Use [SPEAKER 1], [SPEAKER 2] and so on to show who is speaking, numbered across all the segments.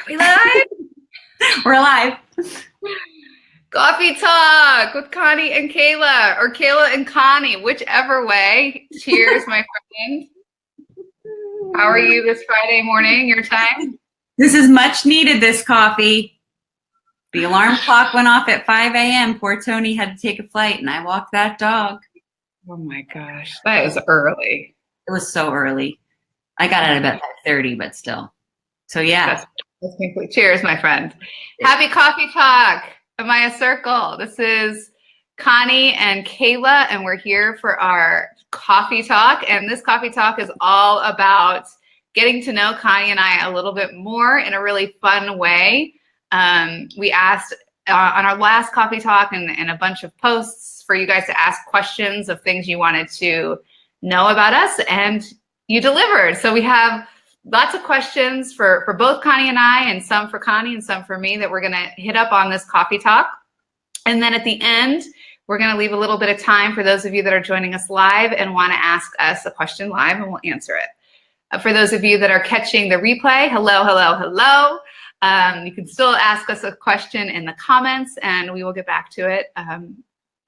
[SPEAKER 1] We live?
[SPEAKER 2] We're alive.
[SPEAKER 1] Coffee talk with Connie and Kayla, or Cala and Connie, whichever way. Cheers, my friend. How are you this Friday morning, your time?
[SPEAKER 2] This is much needed, this coffee. The alarm clock went off at 5 a.m. Poor Tony had to take a flight, and I walked that dog.
[SPEAKER 1] Oh my gosh, that is early.
[SPEAKER 2] It was so early. I got out of bed at 5:30, but still. So yeah.
[SPEAKER 1] That's complete. Cheers, my friend. Happy coffee talk, Emaya Circle. This is Connie and Kayla, and we're here for our coffee talk. And this coffee talk is all about getting to know Connie and I a little bit more in a really fun way. We asked on our last coffee talk and a bunch of posts for you guys to ask questions of things you wanted to know about us, and you delivered. So we have lots of questions for both Connie and I, and some for Connie and some for me, that we're going to hit up on this coffee talk. And then at the end, we're going to leave a little bit of time for those of you that are joining us live and want to ask us a question live, and we'll answer it. For those of you that are catching the replay, hello, hello, hello. You can still ask us a question in the comments, and we will get back to it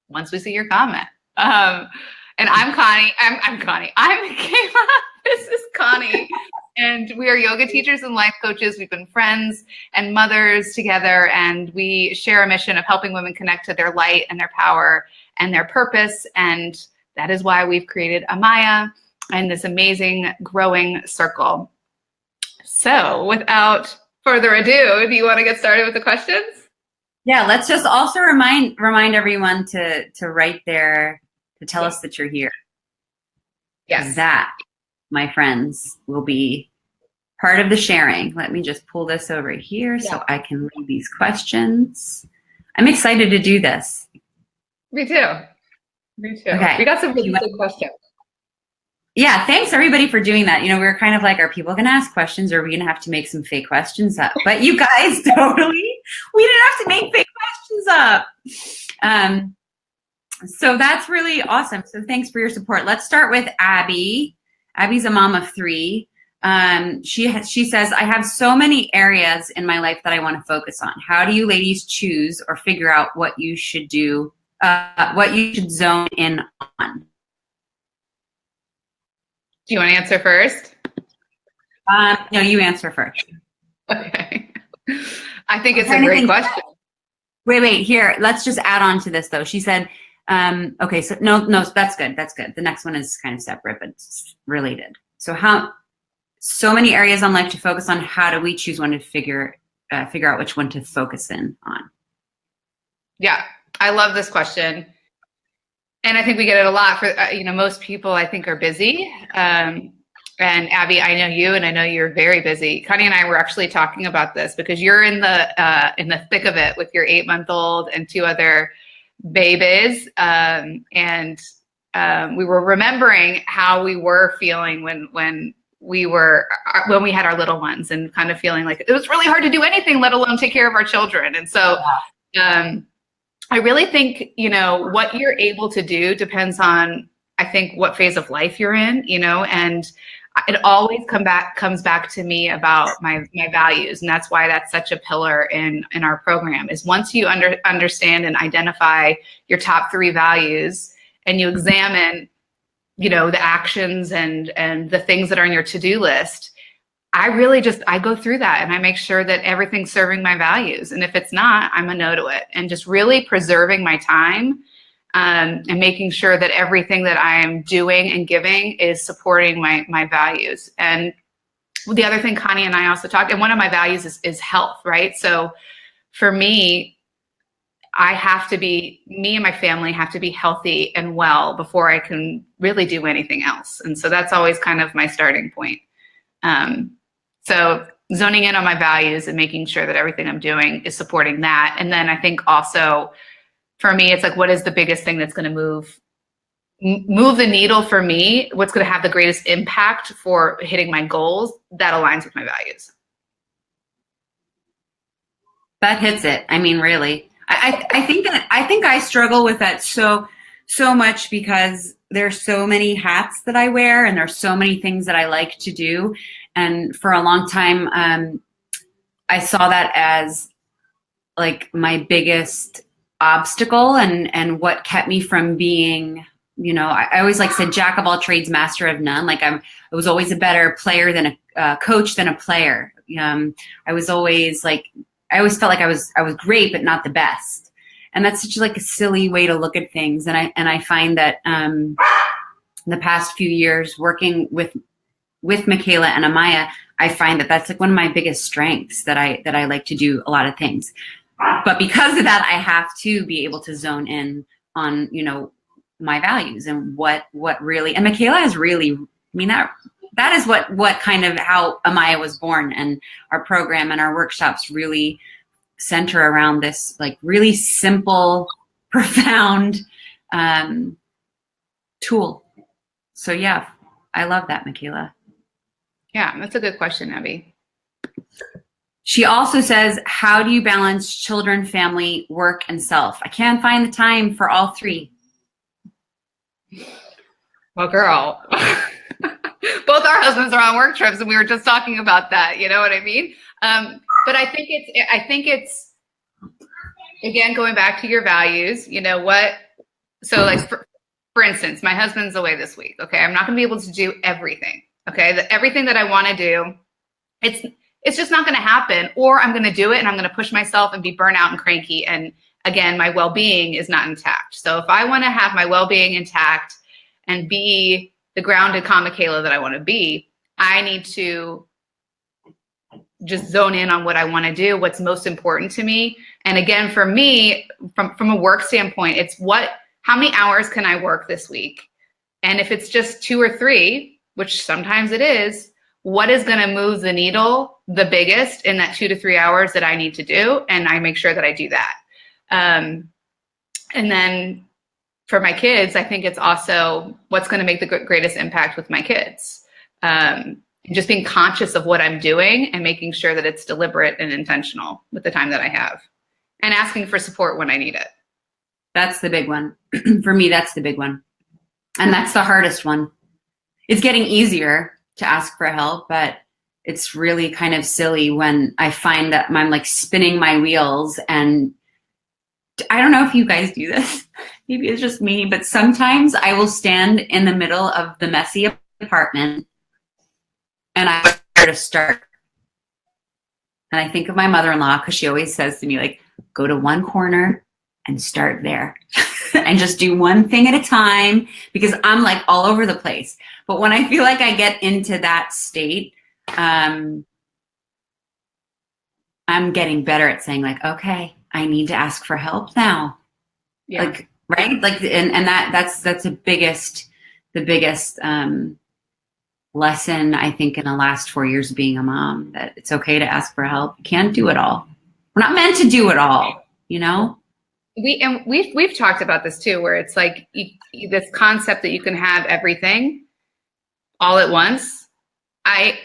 [SPEAKER 1] once we see your comment. And I'm Connie. I'm Connie. I'm Kayla. This is Connie. And we are yoga teachers and life coaches. We've been friends and mothers together, and we share a mission of helping women connect to their light and their power and their purpose. And that is why we've created Emaya and this amazing growing circle. So without further ado, do you want to get started with the questions?
[SPEAKER 2] Yeah, let's just also remind everyone to write there to tell us that you're here.
[SPEAKER 1] Yes.
[SPEAKER 2] That, my friends, will be part of the sharing. Let me just pull this over here so I can read these questions. I'm excited to do this.
[SPEAKER 1] Me too. Me too.
[SPEAKER 2] Okay.
[SPEAKER 1] We got some really good questions.
[SPEAKER 2] Yeah, thanks everybody for doing that. You know, we were kind of like, are people going to ask questions, or are we going to have to make some fake questions up? But you guys, totally, we didn't have to make fake questions up. So that's really awesome. So thanks for your support. Let's start with Abby. Abby's a mom of 3. She says, I have so many areas in my life that I want to focus on. How do you ladies choose or figure out what you should do, what you should zone in on?
[SPEAKER 1] Do you want to answer first?
[SPEAKER 2] No, you answer first.
[SPEAKER 1] Okay. I think it's a great question.
[SPEAKER 2] Wait, here, let's just add on to this though. She said, okay, so no, that's good. That's good. The next one is kind of separate, but it's related. So many areas on life to focus on. How do we choose when to figure out which one to focus in on? Yeah,
[SPEAKER 1] I love this question. And I think we get it a lot for, most people I think are busy. And Abby, I know you, and I know you're very busy. Connie and I were actually talking about this because you're in the thick of it with your 8-month-old and 2 other babies. And we were remembering how we were feeling when we had our little ones, and kind of feeling like it was really hard to do anything, let alone take care of our children. And so, I really think, what you're able to do depends on, I think, what phase of life you're in, and it always comes back to me about my values. And that's why that's such a pillar in our program, is once you understand and identify your top 3 values, and you examine, the actions and the things that are on your to-do list, I go through that and I make sure that everything's serving my values. And if it's not, I'm a no to it. And just really preserving my time and making sure that everything that I am doing and giving is supporting my values. And the other thing Connie and I also talked, and one of my values is health, right? So for me, me and my family have to be healthy and well before I can really do anything else. And so that's always kind of my starting point. So zoning in on my values and making sure that everything I'm doing is supporting that. And then I think also for me, it's like, what is the biggest thing that's going to move the needle for me? What's going to have the greatest impact for hitting my goals that aligns with my values?
[SPEAKER 2] That hits it. I mean, really, I think I struggle with that so much because there's so many hats that I wear, and there's so many things that I like to do. And for a long time, I saw that as like my biggest obstacle and what kept me from being, I always like said, jack of all trades, master of none. Like I was always a better player than a coach than a player. I was always like, I always felt like I was great, but not the best. And that's such like a silly way to look at things. And I find that in the past few years working with Michaela and Emaya, I find that that's like one of my biggest strengths, that I like to do a lot of things. But because of that, I have to be able to zone in on, my values and what really, and Michaela has really, that is what kind of how Emaya was born, and our program and our workshops really center around this like really simple, profound tool. So yeah, I love that, Michaela.
[SPEAKER 1] Yeah, that's a good question, Abby.
[SPEAKER 2] She also says, how do you balance children, family, work, and self? I can't find the time for all three.
[SPEAKER 1] Well, girl, both our husbands are on work trips, and we were just talking about that. You know what I mean? But I think it's again, going back to your values, so like for instance, my husband's away this week. Okay. I'm not going to be able to do everything. Okay. Everything that I want to do, it's just not going to happen, or I'm going to do it and I'm going to push myself and be burnt out and cranky. And again, my well-being is not intact. So if I want to have my well-being intact and be the grounded, calm Michaela that I want to be, I need to just zone in on what I want to do, what's most important to me. And again, for me, from a work standpoint, it's how many hours can I work this week? And if it's just 2 or 3, which sometimes it is, what is going to move the needle the biggest in that 2 to 3 hours that I need to do? And I make sure that I do that. And then for my kids, I think it's also what's going to make the greatest impact with my kids. Just being conscious of what I'm doing and making sure that it's deliberate and intentional with the time that I have, and asking for support when I need it.
[SPEAKER 2] That's the big one. For me, that's the big one. And that's the hardest one. It's getting easier to ask for help, but it's really kind of silly when I find that I'm like spinning my wheels. And I don't know if you guys do this. Maybe it's just me, but sometimes I will stand in the middle of the messy apartment and I know where to start. And I think of my mother-in-law, because she always says to me, like, go to one corner and start there and just do one thing at a time, because I'm like all over the place. But when I feel like I get into that state, I'm getting better at saying like, okay, I need to ask for help now.
[SPEAKER 1] Yeah.
[SPEAKER 2] Like, right. Like, and that's the biggest lesson, I think, in the last 4 years of being a mom, that it's okay to ask for help. You can't do it all. We're not meant to do it all,
[SPEAKER 1] We've talked about this too, where it's like this concept that you can have everything all at once. I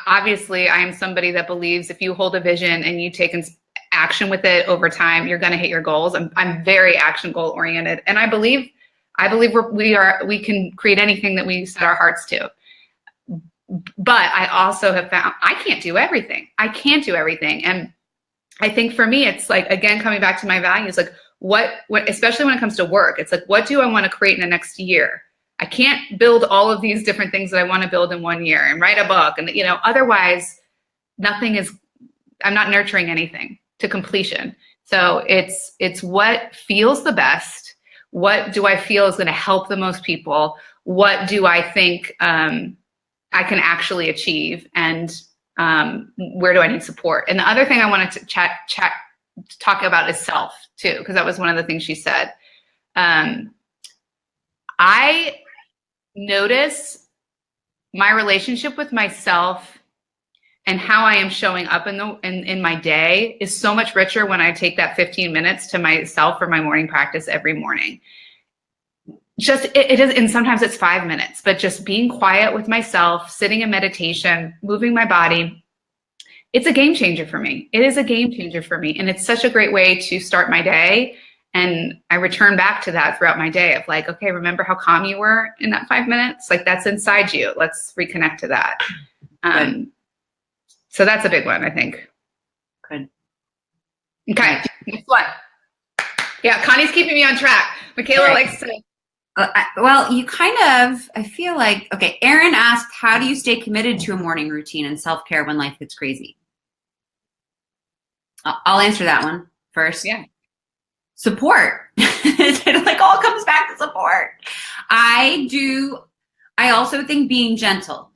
[SPEAKER 1] obviously I am somebody that believes if you hold a vision and you take action with it over time, you're going to hit your goals. I'm very action goal oriented, and I believe we can create anything that we set our hearts to. But I also have found I can't do everything. And I think for me, it's like, again, coming back to my values, like what, especially when it comes to work, it's like, what do I want to create in the next year? I can't build all of these different things that I want to build in 1 year and write a book. And, otherwise I'm not nurturing anything to completion. So it's what feels the best. What do I feel is going to help the most people? What do I think I can actually achieve? And where do I need support? And the other thing I wanted to talk about is self too, because that was one of the things she said. I notice my relationship with myself and how I am showing up in my day is so much richer when I take that 15 minutes to myself for my morning practice every morning. Just it is, and sometimes it's 5 minutes, but just being quiet with myself, sitting in meditation, moving my body, it's a game changer for me. It is a game changer for me. And it's such a great way to start my day. And I return back to that throughout my day of like, okay, remember how calm you were in that 5 minutes? Like, that's inside you. Let's reconnect to that. So that's a big one, I think.
[SPEAKER 2] Good.
[SPEAKER 1] Okay, next one. Yeah, Connie's keeping me on track. Michaela likes to.
[SPEAKER 2] Well, you kind of, I feel like, okay, Erin asked, how do you stay committed to a morning routine and self-care when life gets crazy? I'll answer that one first.
[SPEAKER 1] Yeah.
[SPEAKER 2] Support. It like all comes back to support. I also think being gentle.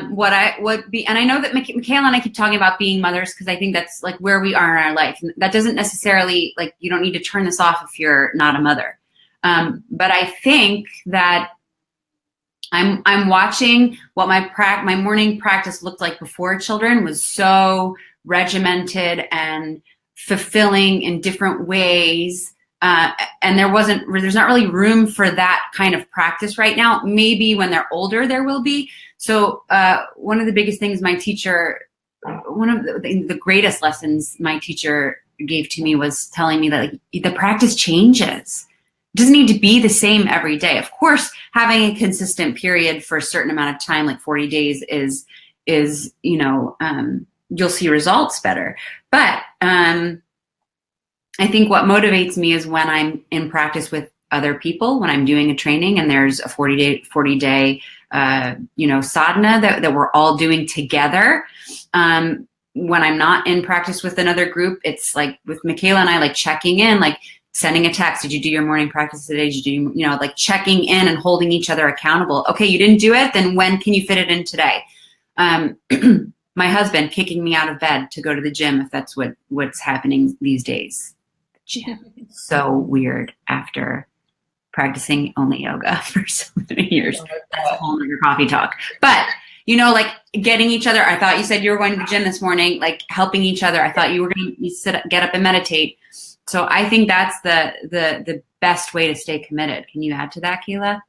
[SPEAKER 2] What I would be, and I know that Michaela and I keep talking about being mothers because I think that's like where we are in our life. And that doesn't necessarily, like, you don't need to turn this off if you're not a mother. But I think that I'm watching what my morning practice looked like before children was so regimented and fulfilling in different ways. And there's not really room for that kind of practice right now. Maybe when they're older, there will be. So one of the biggest things one of the greatest lessons my teacher gave to me was telling me that, like, the practice changes. It doesn't need to be the same every day. Of course, having a consistent period for a certain amount of time, like 40 days is you'll see results better. But I think what motivates me is when I'm in practice with other people, when I'm doing a training and there's a 40 day sadhana that we're all doing together. When I'm not in practice with another group, it's like with Michaela and I, like checking in, like sending a text. Did you do your morning practice today? Did you do, like checking in and holding each other accountable. Okay, you didn't do it. Then when can you fit it in today? My husband kicking me out of bed to go to the gym if that's what's happening these days. Gym. It's so weird after practicing only yoga for so many years. That's a whole other coffee talk. But, like getting each other. I thought you said you were going to the gym this morning, like helping each other. I thought you were going to get up and meditate. So I think that's the best way to stay committed. Can you add to that, Keila?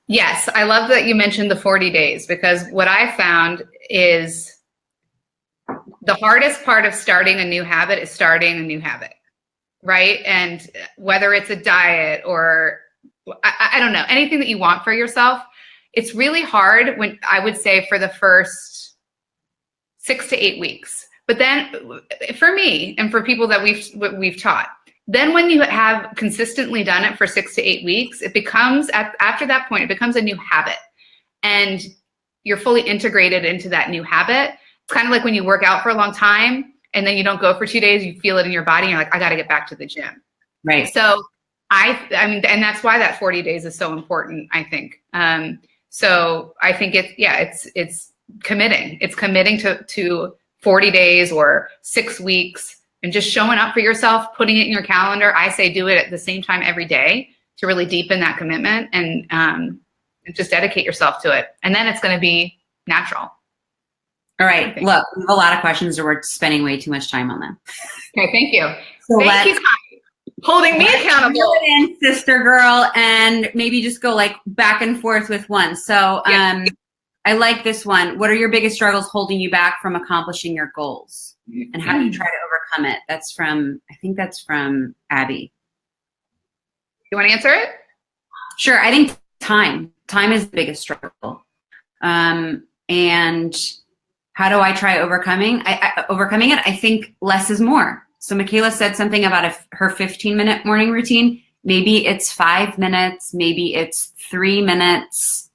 [SPEAKER 1] Yes, I love that you mentioned the 40 days because what I found is the hardest part of starting a new habit is starting a new habit, right? And whether it's a diet or I don't know, anything that you want for yourself, it's really hard when I would say for the first 6 to 8 weeks. But then for me and for people that we've taught, then when you have consistently done it for 6 to 8 weeks, it becomes, after that point, it becomes a new habit. And you're fully integrated into that new habit. It's kind of like when you work out for a long time and then you don't go for 2 days, you feel it in your body and you're like, I got to get back to the gym.
[SPEAKER 2] Right.
[SPEAKER 1] So I mean, and that's why that 40 days is so important, I think. So I think it's committing. It's committing to 40 days or 6 weeks and just showing up for yourself, putting it in your calendar. I say do it at the same time every day to really deepen that commitment and just dedicate yourself to it. And then it's going to be natural.
[SPEAKER 2] All right. Look, we have a lot of questions, or we're spending way too much time on them.
[SPEAKER 1] Okay. Thank you.
[SPEAKER 2] So
[SPEAKER 1] thank you, Connie, holding me accountable.
[SPEAKER 2] In, sister girl, and maybe just go like back and forth with one. So I like this one. What are your biggest struggles holding you back from accomplishing your goals? And how do you try to overcome it? I think that's from Abby.
[SPEAKER 1] You want to answer it?
[SPEAKER 2] Sure. I think time is the biggest struggle. And how do I try overcoming it? I think less is more. So Michaela said something about her 15-minute morning routine. Maybe it's 5 minutes. Maybe it's 3 minutes.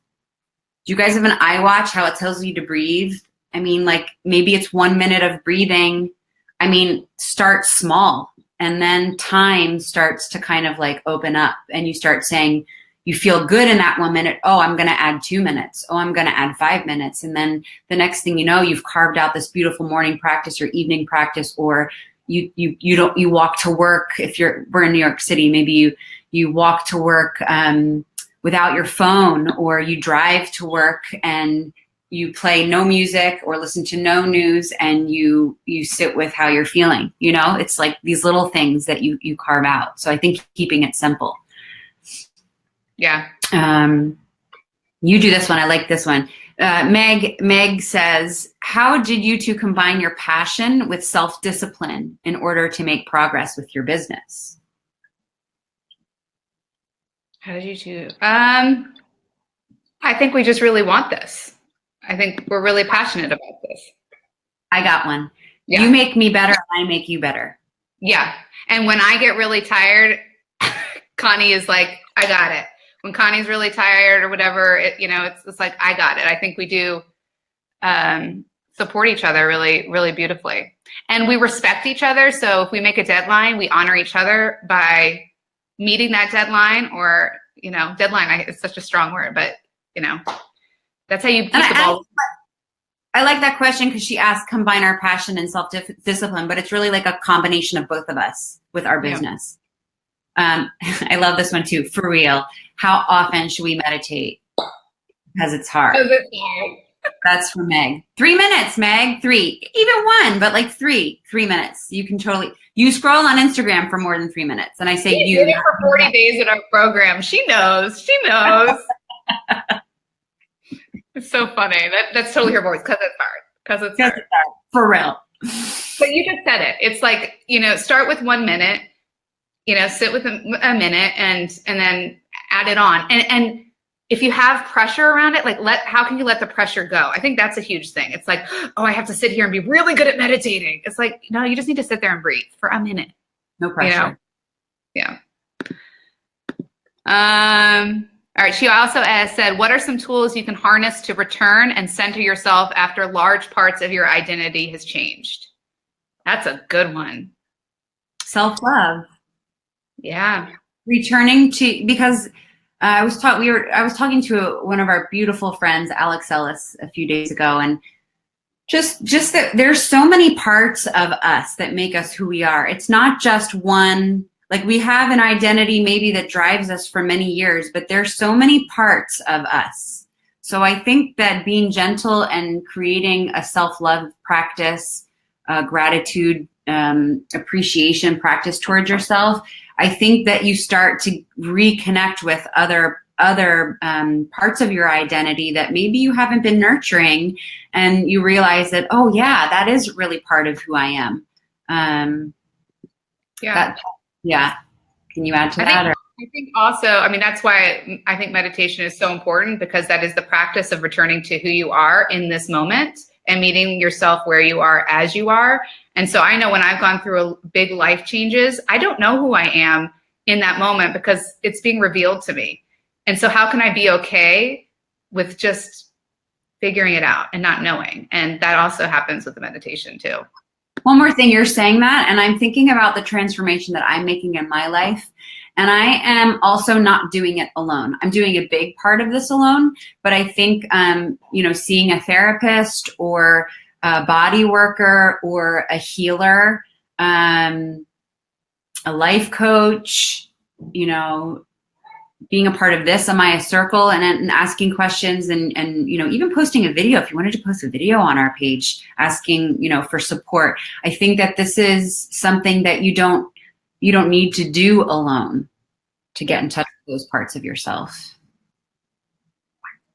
[SPEAKER 2] Do you guys have an iWatch, how it tells you to breathe? I mean, like maybe it's 1 minute of breathing. I mean, start small and then time starts to kind of like open up and you start saying, you feel good in that 1 minute. Oh, I'm going to add 2 minutes. Oh, I'm going to add 5 minutes. And then the next thing you know, you've carved out this beautiful morning practice or evening practice, or you walk to work. We're in New York City, maybe you walk to work without your phone, or you drive to work and you play no music or listen to no news and you sit with how you're feeling. It's like these little things that you carve out. So I think keeping it simple.
[SPEAKER 1] Yeah.
[SPEAKER 2] You do this one. I like this one. Meg says, how did you two combine your passion with self-discipline in order to make progress with your business?
[SPEAKER 1] How did you two? I think we just really want this. I think we're really passionate about this.
[SPEAKER 2] I got one.
[SPEAKER 1] Yeah.
[SPEAKER 2] You make me better, I make you better.
[SPEAKER 1] Yeah. And when I get really tired, Connie is like, I got it. When Connie's really tired or whatever, it's like, I got it. I think we do support each other really, really beautifully. And we respect each other. So if we make a deadline, we honor each other by meeting that deadline, or, deadline is such a strong word, but, that's how you keep the ball.
[SPEAKER 2] I like that question because she asked, combine our passion and self-discipline, but it's really like a combination of both of us with our business. Yeah. I love this one too. For real. How often should we meditate? Because it's hard. That's from Meg. 3 minutes, Meg. 3. Even 1, but like 3 minutes. You scroll on Instagram for more than 3 minutes. And I say
[SPEAKER 1] you did it for 40 days in our program. She knows. It's so funny. That's totally her voice, because it's hard. It's hard.
[SPEAKER 2] For real.
[SPEAKER 1] But you just said it. It's like, start with 1 minute, sit with a minute and then add it on. And if you have pressure around it, like how can you let the pressure go? I think that's a huge thing. It's like, oh, I have to sit here and be really good at meditating. It's like, no, you just need to sit there and breathe for a minute.
[SPEAKER 2] No pressure.
[SPEAKER 1] Yeah. All right. She also said, what are some tools you can harness to return and center yourself after large parts of your identity has changed? That's a good one.
[SPEAKER 2] Self-love.
[SPEAKER 1] Yeah.
[SPEAKER 2] Returning to, because I was talking to one of our beautiful friends, Alex Ellis, a few days ago, and just that there's so many parts of us that make us who we are. It's not just one, like we have an identity maybe that drives us for many years, but there's so many parts of us. So I think that being gentle and creating a self-love practice, gratitude, appreciation practice towards yourself, I think that you start to reconnect with other parts of your identity that maybe you haven't been nurturing, and you realize that, oh yeah, that is really part of who I am. Yeah. Can you add to that?
[SPEAKER 1] I think also, that's why I think meditation is so important, because that is the practice of returning to who you are in this moment and meeting yourself where you are as you are. And so I know when I've gone through big life changes, I don't know who I am in that moment because it's being revealed to me. And so how can I be okay with just figuring it out and not knowing? And that also happens with the meditation too.
[SPEAKER 2] One more thing, you're saying that, and I'm thinking about the transformation that I'm making in my life. And I am also not doing it alone. I'm doing a big part of this alone, but I think, seeing a therapist or a body worker or a healer, a life coach, being a part of this Emaya Circle and asking questions and even posting a video. If you wanted to post a video on our page asking, for support, I think that this is something that you don't need to do alone to get in touch with those parts of yourself.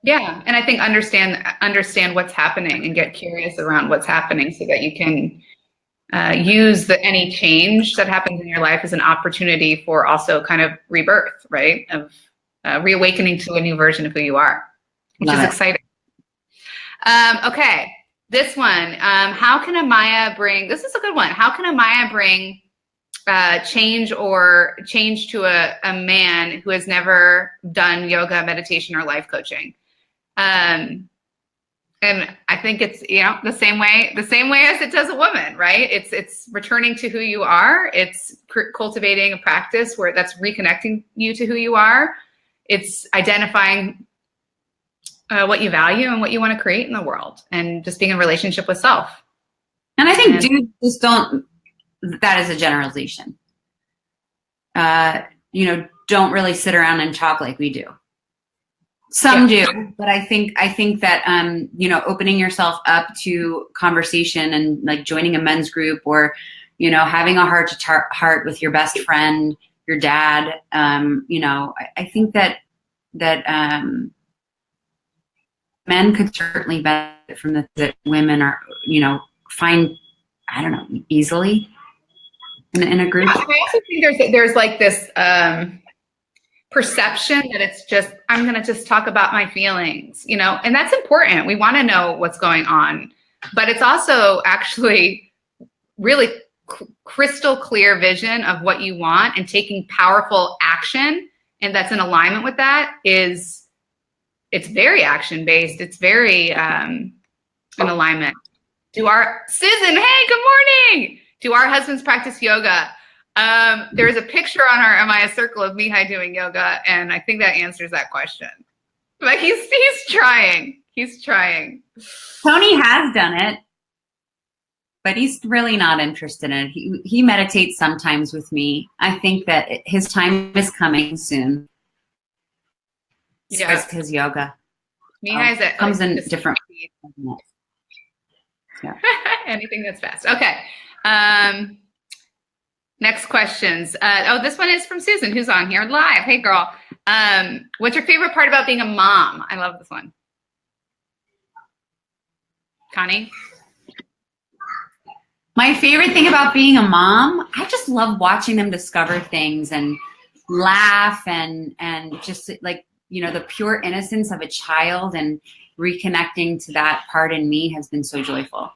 [SPEAKER 1] Yeah. And I think understand what's happening and get curious around what's happening so that you can use any change that happens in your life as an opportunity for also kind of rebirth, right? Of reawakening to a new version of who you are, which is exciting. Okay. This one, how can Emaya bring, this is a good one. How can Emaya bring change to a man who has never done yoga, meditation, or life coaching? And I think it's, the same way as it does a woman, right? It's returning to who you are. It's cultivating a practice where that's reconnecting you to who you are. It's identifying what you value and what you want to create in the world, and just being in relationship with self.
[SPEAKER 2] And I think dudes just don't, that is a generalization. Don't really sit around and talk like we do. Some do, but I think that, opening yourself up to conversation and like joining a men's group or, having a heart to heart with your best friend, your dad, I think that men could certainly benefit from that women are, find, easily in a group.
[SPEAKER 1] I also think there's like this perception that it's just, I'm going to just talk about my feelings, and that's important. We want to know what's going on but it's also actually really crystal clear vision of what you want and taking powerful action. And that's in alignment with that it's very action based. It's very in alignment. Susan, hey, good morning. Do our husbands practice yoga? There's a picture on our Emaya Circle of Mihai doing yoga, and I think that answers that question. But he's trying. He's trying.
[SPEAKER 2] Tony has done it, but he's really not interested in it. He meditates sometimes with me. I think that his time is coming soon.
[SPEAKER 1] Yeah,
[SPEAKER 2] his yoga.
[SPEAKER 1] Mihai's
[SPEAKER 2] comes in different.
[SPEAKER 1] Yeah. Anything that's fast. Okay. Next questions. This one is from Susan, who's on here live. Hey, girl. What's your favorite part about being a mom? I love this one. Connie?
[SPEAKER 2] My favorite thing about being a mom, I just love watching them discover things and laugh and just like, the pure innocence of a child and reconnecting to that part in me has been so joyful.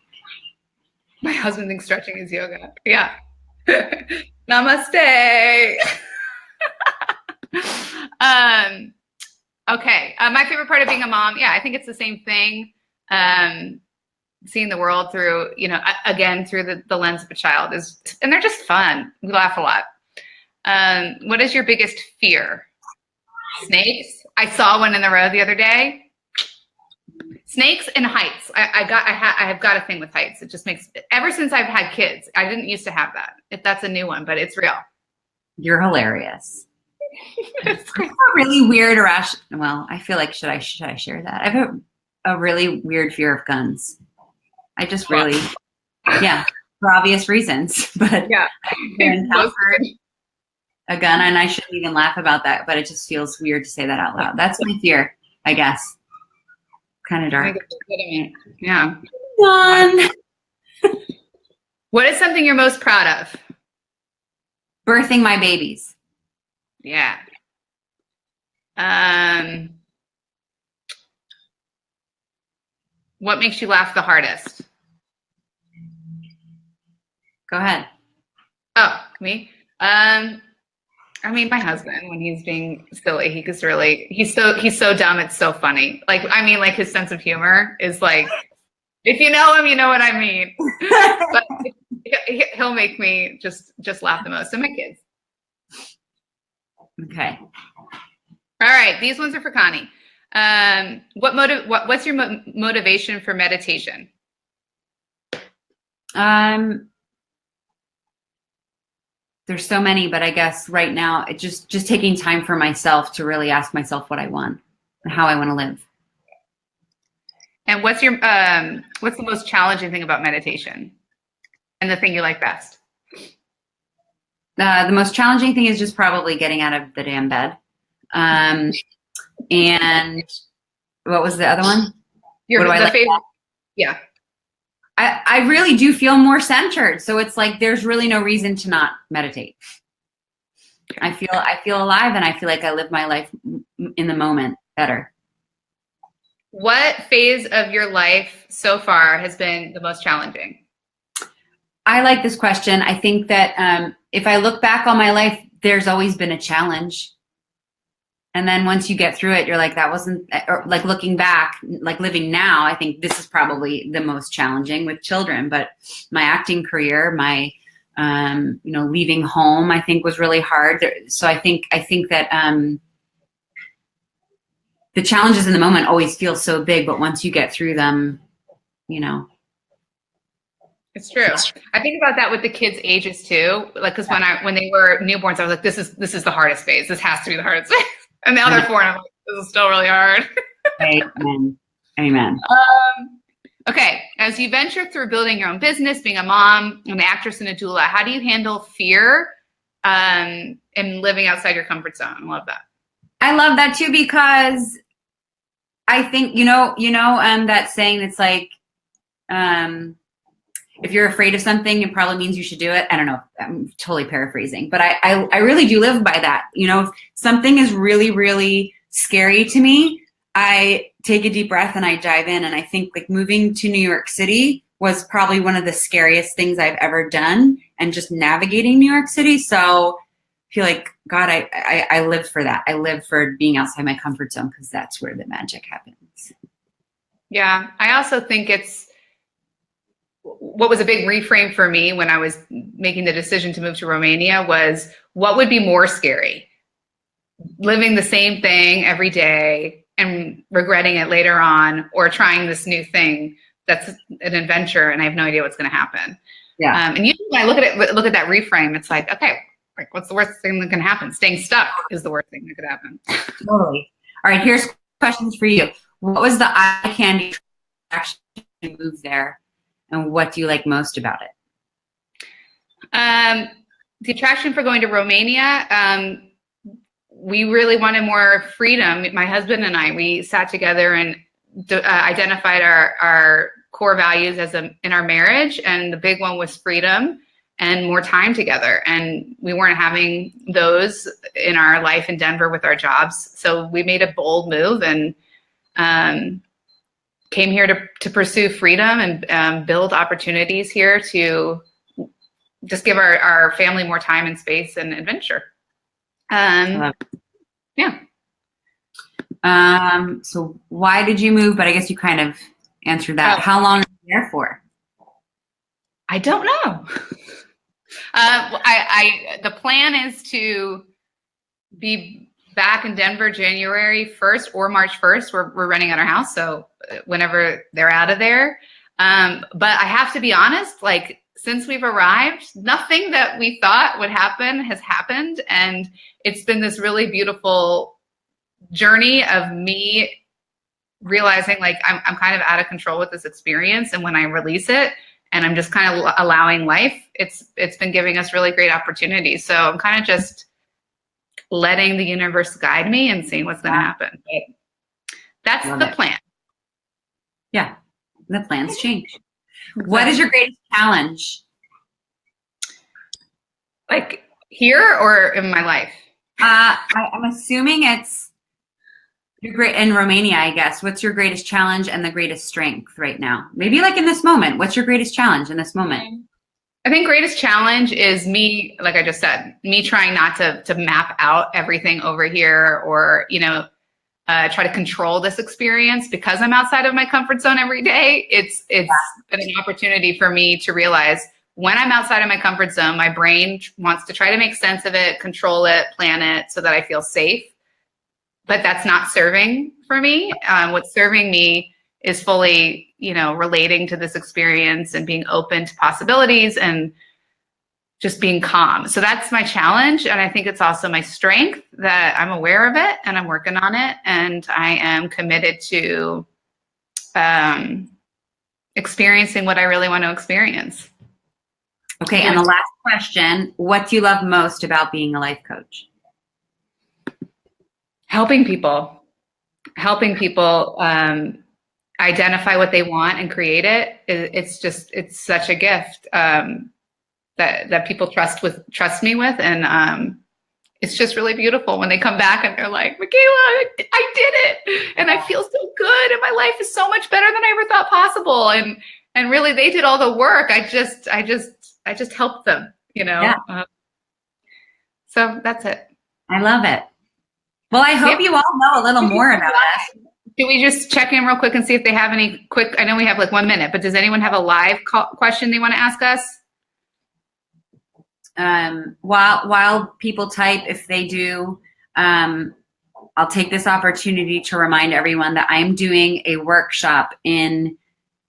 [SPEAKER 1] My husband thinks stretching is yoga. Yeah. Namaste. Okay. My favorite part of being a mom, I think it's the same thing. Seeing the world through, again, through the lens of a child and they're just fun. We laugh a lot. What is your biggest fear? Snakes. I saw one in the road the other day. Snakes and heights. I have got a thing with heights. It just makes, ever since I've had kids, I didn't used to have that. That's a new one, but it's real.
[SPEAKER 2] You're hilarious. It's a really weird well, I feel like, should I share that? I have a really weird fear of guns. I just really, for obvious reasons, but a gun, and I shouldn't even laugh about that, but it just feels weird to say that out loud. That's my fear, I guess. Kind of dark.
[SPEAKER 1] Yeah.
[SPEAKER 2] Fun.
[SPEAKER 1] What is something you're most proud of?
[SPEAKER 2] Birthing my babies.
[SPEAKER 1] Yeah. What makes you laugh the hardest?
[SPEAKER 2] Go ahead.
[SPEAKER 1] Oh, me? My husband, when he's being silly, he's so dumb. It's so funny. Like his sense of humor is like, if you know him, you know what I mean. But he'll make me just laugh the most. And my kids.
[SPEAKER 2] Okay.
[SPEAKER 1] All right. These ones are for Connie. What's your motivation for meditation?
[SPEAKER 2] There's so many, but I guess right now it's just taking time for myself to really ask myself what I want and how I want to live.
[SPEAKER 1] And what's the most challenging thing about meditation and the thing you like best?
[SPEAKER 2] The most challenging thing is just probably getting out of the damn bed. And what was the other one?
[SPEAKER 1] Favorite? Yeah.
[SPEAKER 2] I really do feel more centered. So it's like, there's really no reason to not meditate. I feel alive, and I feel like I live my life in the moment better.
[SPEAKER 1] What phase of your life so far has been the most challenging?
[SPEAKER 2] I like this question. I think that if I look back on my life, there's always been a challenge. And then once you get through it, you're like, that wasn't, or like looking back, like living now, I think this is probably the most challenging with children. But my acting career, my, leaving home, I think was really hard. So I think that the challenges in the moment always feel so big, but once you get through them,
[SPEAKER 1] It's true. I think about that with the kids' ages too. Like, because when they were newborns, I was like, this is the hardest phase. This has to be the hardest phase. And now they're 4, and I'm like, this is still really hard.
[SPEAKER 2] Amen.
[SPEAKER 1] Okay. As you venture through building your own business, being a mom, an actress, and a doula, how do you handle fear and living outside your comfort zone? I love that.
[SPEAKER 2] I love that too, because I think, that saying that's like, if you're afraid of something, it probably means you should do it. I don't know. I'm totally paraphrasing, but I really do live by that. If something is really, really scary to me, I take a deep breath and I dive in. And I think like moving to New York City was probably one of the scariest things I've ever done, and just navigating New York City. So I feel like, God, I live for that. I live for being outside my comfort zone, because that's where the magic happens.
[SPEAKER 1] Yeah. I also think it's what was a big reframe for me when I was making the decision to move to Romania was, what would be more scary? Living the same thing every day and regretting it later on, or trying this new thing that's an adventure and I have no idea what's going to happen.
[SPEAKER 2] Yeah.
[SPEAKER 1] And usually when I look at that reframe, it's like, okay, like what's the worst thing that can happen? Staying stuck is the worst thing that could happen.
[SPEAKER 2] Totally. All right, here's questions for you. What was the eye candy attraction to move there, and what do you like most about it?
[SPEAKER 1] The attraction for going to Romania, we really wanted more freedom. My husband and I, we sat together and identified our core values in our marriage, and the big one was freedom and more time together. And we weren't having those in our life in Denver with our jobs. So we made a bold move and came here to pursue freedom and build opportunities here to just give our family more time and space and adventure. Yeah.
[SPEAKER 2] So why did you move? But I guess you kind of answered that. How long are you there for?
[SPEAKER 1] I don't know. The plan is to be back in Denver January 1st or March 1st. We're renting out our house, so whenever they're out of there. But I have to be honest, like, since we've arrived, nothing that we thought would happen has happened. And it's been this really beautiful journey of me realizing like I'm kind of out of control with this experience. And when I release it and I'm just kind of allowing life, it's been giving us really great opportunities. So I'm kind of just letting the universe guide me and seeing what's going to happen. But that's the plan.
[SPEAKER 2] Yeah, the plans change. Exactly. What is your greatest challenge?
[SPEAKER 1] Like here or in my life?
[SPEAKER 2] I'm assuming it's in Romania, I guess. What's your greatest challenge and the greatest strength right now? Maybe like in this moment. What's your greatest challenge in this moment?
[SPEAKER 1] I think greatest challenge is me, like I just said, me trying not to map out everything over here or, try to control this experience because I'm outside of my comfort zone every day. It's been an opportunity for me to realize when I'm outside of my comfort zone, my brain wants to try to make sense of it, control it, plan it so that I feel safe. But that's not serving for me. What's serving me is fully, relating to this experience and being open to possibilities and just being calm. So that's my challenge. And I think it's also my strength that I'm aware of it and I'm working on it. And I am committed to experiencing what I really want to experience.
[SPEAKER 2] Okay. And the last question, what do you love most about being a life coach?
[SPEAKER 1] Helping people identify what they want and create it. It's such a gift that people trust me with. And it's just really beautiful when they come back and they're like, Michaela, I did it. And I feel so good. And my life is so much better than I ever thought possible. And really they did all the work. I just helped them, Yeah. So that's it.
[SPEAKER 2] I love it. Well, I hope you all know a little more about us.
[SPEAKER 1] Can we just check in real quick and see if they have any quick, I know we have like 1 minute, but does anyone have a live question they want to ask us?
[SPEAKER 2] While people type, if they do, I'll take this opportunity to remind everyone that I'm doing a workshop in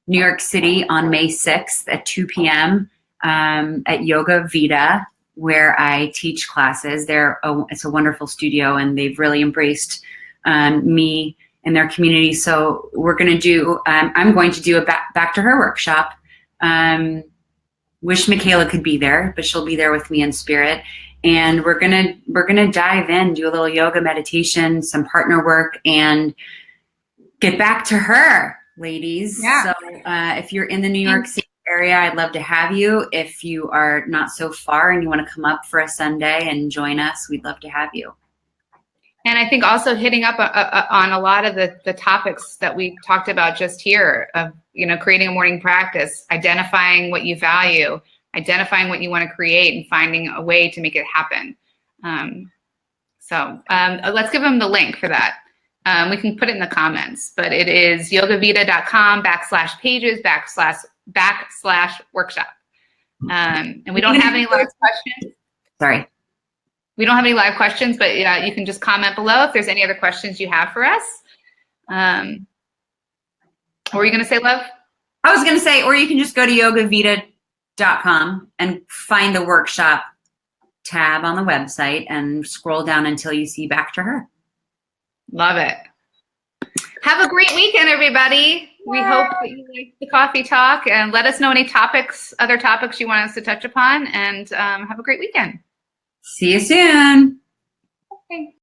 [SPEAKER 2] New York City on May 6th at 2 p.m. At Yoga Vita, where I teach classes. It's a wonderful studio, and they've really embraced me in their community. So we're going to do, I'm going to do a back to her workshop. Wish Michaela could be there, but she'll be there with me in spirit. And we're gonna dive in, do a little yoga meditation, some partner work, and get back to her, ladies.
[SPEAKER 1] Yeah.
[SPEAKER 2] So if you're in the New York City area, I'd love to have you. If you are not so far and you want to come up for a Sunday and join us, we'd love to have you.
[SPEAKER 1] And I think also hitting up on a lot of the topics that we talked about just here of, creating a morning practice, identifying what you value, identifying what you want to create, and finding a way to make it happen. So let's give them the link for that. We can put it in the comments, but it is yogavita.com/pages/workshop. And we don't have any live questions.
[SPEAKER 2] Sorry.
[SPEAKER 1] We don't have any live questions, but you can just comment below if there's any other questions you have for us. What were you going to say, Love?
[SPEAKER 2] I was going to say, or you can just go to yogavita.com and find the workshop tab on the website and scroll down until you see Back to Her.
[SPEAKER 1] Love it. Have a great weekend, everybody. We hope that you like the coffee talk, and let us know any other topics you want us to touch upon, and have a great weekend.
[SPEAKER 2] See you soon.
[SPEAKER 1] Okay.